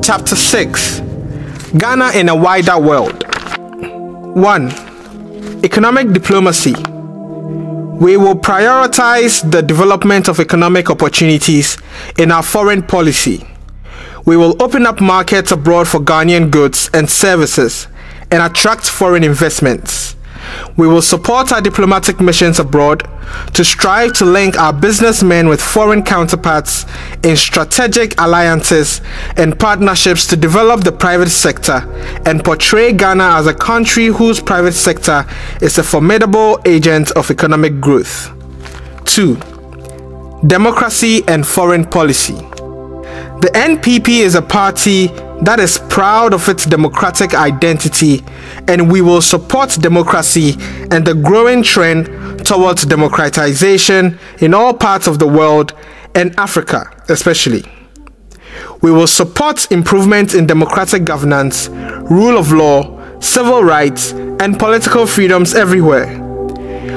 Chapter 6: Ghana in a Wider World. 1. Economic diplomacy. We will prioritize the development of economic opportunities in our foreign policy. We will open up markets abroad for Ghanaian goods and services and attract foreign investments. We will support our diplomatic missions abroad to strive to link our businessmen with foreign counterparts in strategic alliances and partnerships to develop the private sector and portray Ghana as a country whose private sector is a formidable agent of economic growth. 2. Democracy and foreign policy. The NPP is a party that is proud of its democratic identity, and we will support democracy and the growing trend towards democratization in all parts of the world and Africa especially. We will support improvements in democratic governance, rule of law, civil rights, and political freedoms everywhere.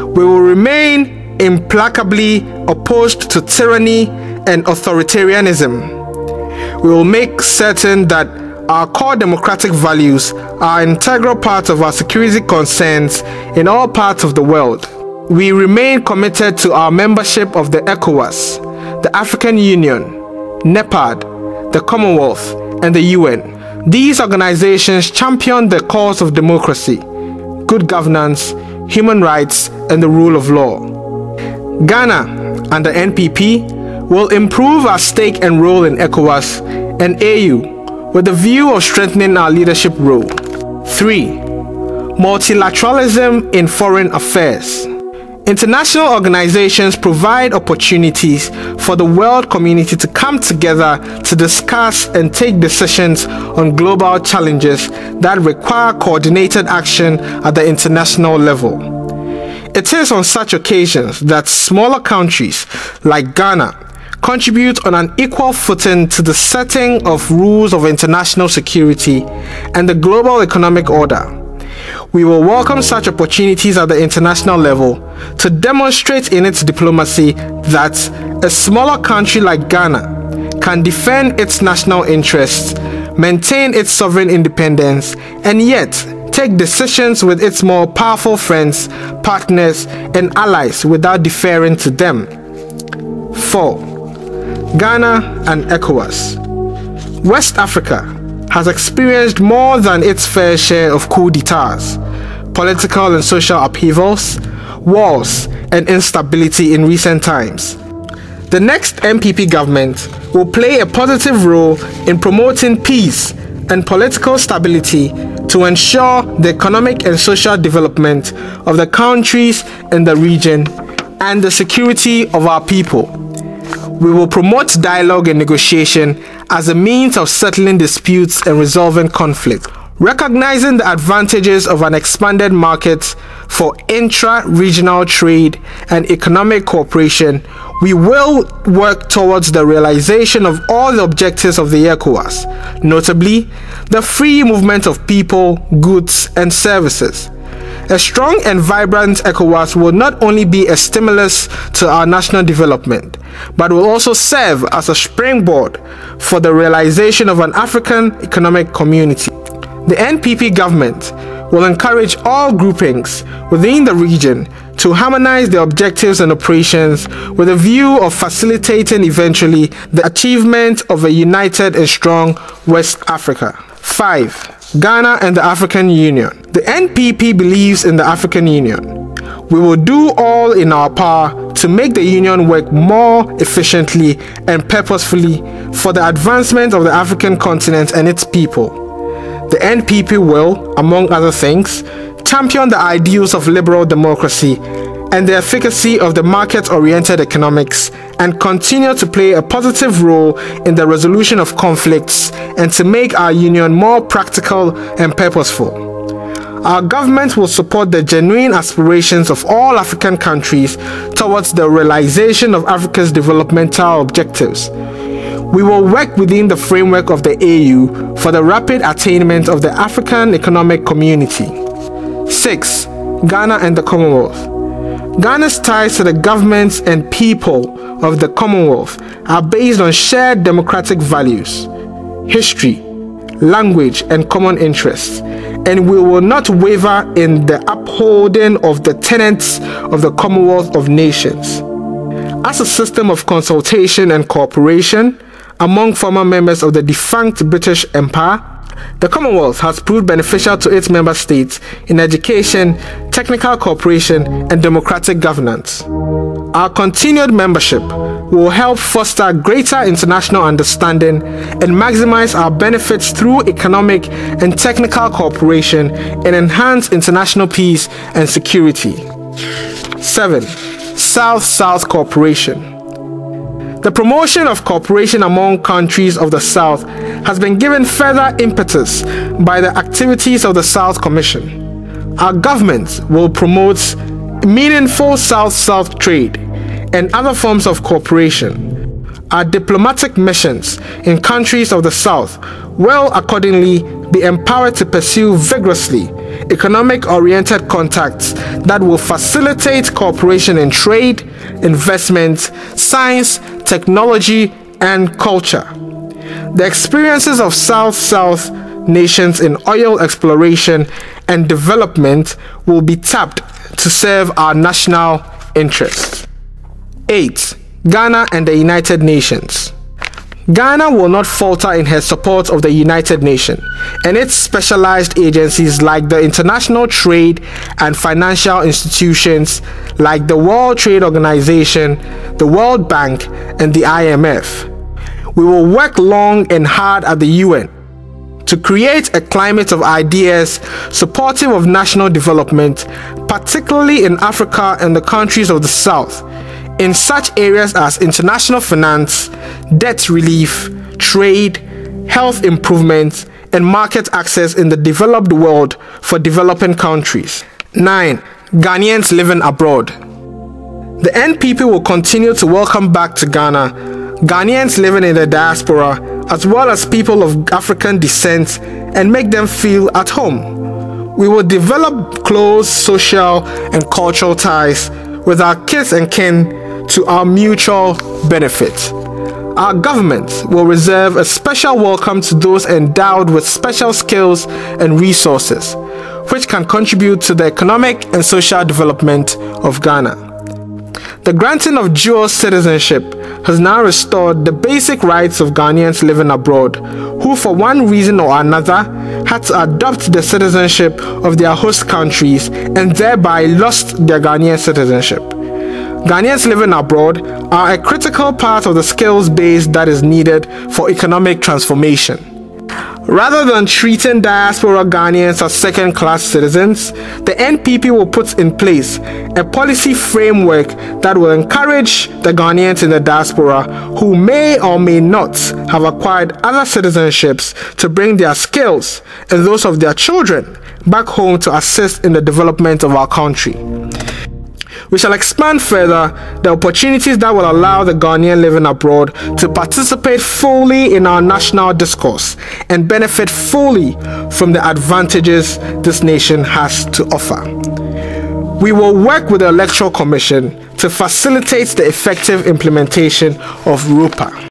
We will remain implacably opposed to tyranny and authoritarianism. We will make certain that our core democratic values are an integral part of our security concerns in all parts of the world. We remain committed to our membership of the ECOWAS, the African Union, NEPAD, the Commonwealth, and the UN. These organizations champion the cause of democracy, good governance, human rights, and the rule of law. Ghana and the NPP will improve our stake and role in ECOWAS and AU with the view of strengthening our leadership role. 3. Multilateralism in foreign affairs. International organizations provide opportunities for the world community to come together to discuss and take decisions on global challenges that require coordinated action at the international level. It is on such occasions that smaller countries like Ghana contribute on an equal footing to the setting of rules of international security and the global economic order. We will welcome such opportunities at the international level to demonstrate in its diplomacy that a smaller country like Ghana can defend its national interests, maintain its sovereign independence, and yet take decisions with its more powerful friends, partners, and allies without deferring to them. 4. Ghana and ECOWAS. West Africa has experienced more than its fair share of coups d'etats, political and social upheavals, wars, and instability in recent times. The next NPP government will play a positive role in promoting peace and political stability to ensure the economic and social development of the countries in the region and the security of our people. We will promote dialogue and negotiation as a means of settling disputes and resolving conflict. Recognizing the advantages of an expanded market for intra-regional trade and economic cooperation, we will work towards the realization of all the objectives of the ECOWAS, notably the free movement of people, goods, and services. A strong and vibrant ECOWAS will not only be a stimulus to our national development, but will also serve as a springboard for the realization of an African economic community. The NPP government will encourage all groupings within the region to harmonize their objectives and operations with a view of facilitating eventually the achievement of a united and strong West Africa. 5. Ghana and the African Union. The NPP believes in the African Union. We will do all in our power to make the Union work more efficiently and purposefully for the advancement of the African continent and its people. The NPP will, among other things, champion the ideals of liberal democracy and the efficacy of the market-oriented economics, and continue to play a positive role in the resolution of conflicts and to make our union more practical and purposeful. Our government will support the genuine aspirations of all African countries towards the realization of Africa's developmental objectives. We will work within the framework of the AU for the rapid attainment of the African Economic Community. 6. Ghana and the Commonwealth. Ghana's ties to the governments and people of the Commonwealth are based on shared democratic values, history, language, and common interests, and we will not waver in the upholding of the tenets of the Commonwealth of Nations. As a system of consultation and cooperation among former members of the defunct British Empire, the Commonwealth has proved beneficial to its member states in education, technical cooperation, and democratic governance. Our continued membership will help foster greater international understanding and maximize our benefits through economic and technical cooperation and enhance international peace and security. 7. South-South cooperation. The promotion of cooperation among countries of the South has been given further impetus by the activities of the South Commission. Our government will promote meaningful South-South trade and other forms of cooperation. Our diplomatic missions in countries of the South will accordingly be empowered to pursue vigorously economic-oriented contacts that will facilitate cooperation in trade, investment, science, technology, and culture. The experiences of South-South nations in oil exploration and development will be tapped to serve our national interests. 8. Ghana and the United Nations. Ghana will not falter in her support of the United Nations and its specialized agencies like the international trade and financial institutions like the World Trade Organization, the World Bank, and the IMF. We will work long and hard at the UN to create a climate of ideas supportive of national development, particularly in Africa and the countries of the South, in such areas as international finance, debt relief, trade, health improvement, and market access in the developed world for developing countries. 9. Ghanaians living abroad. The NPP will continue to welcome back to Ghana Ghanaians living in the diaspora as well as people of African descent and make them feel at home. We will develop close social and cultural ties with our kith and kin to our mutual benefit. Our government will reserve a special welcome to those endowed with special skills and resources, which can contribute to the economic and social development of Ghana. The granting of dual citizenship has now restored the basic rights of Ghanaians living abroad, who for one reason or another had to adopt the citizenship of their host countries and thereby lost their Ghanaian citizenship. Ghanaians living abroad are a critical part of the skills base that is needed for economic transformation. Rather than treating diaspora Ghanaians as second-class citizens, the NPP will put in place a policy framework that will encourage the Ghanaians in the diaspora who may or may not have acquired other citizenships to bring their skills and those of their children back home to assist in the development of our country. We shall expand further the opportunities that will allow the Ghanaian living abroad to participate fully in our national discourse and benefit fully from the advantages this nation has to offer. We will work with the Electoral Commission to facilitate the effective implementation of RUPA.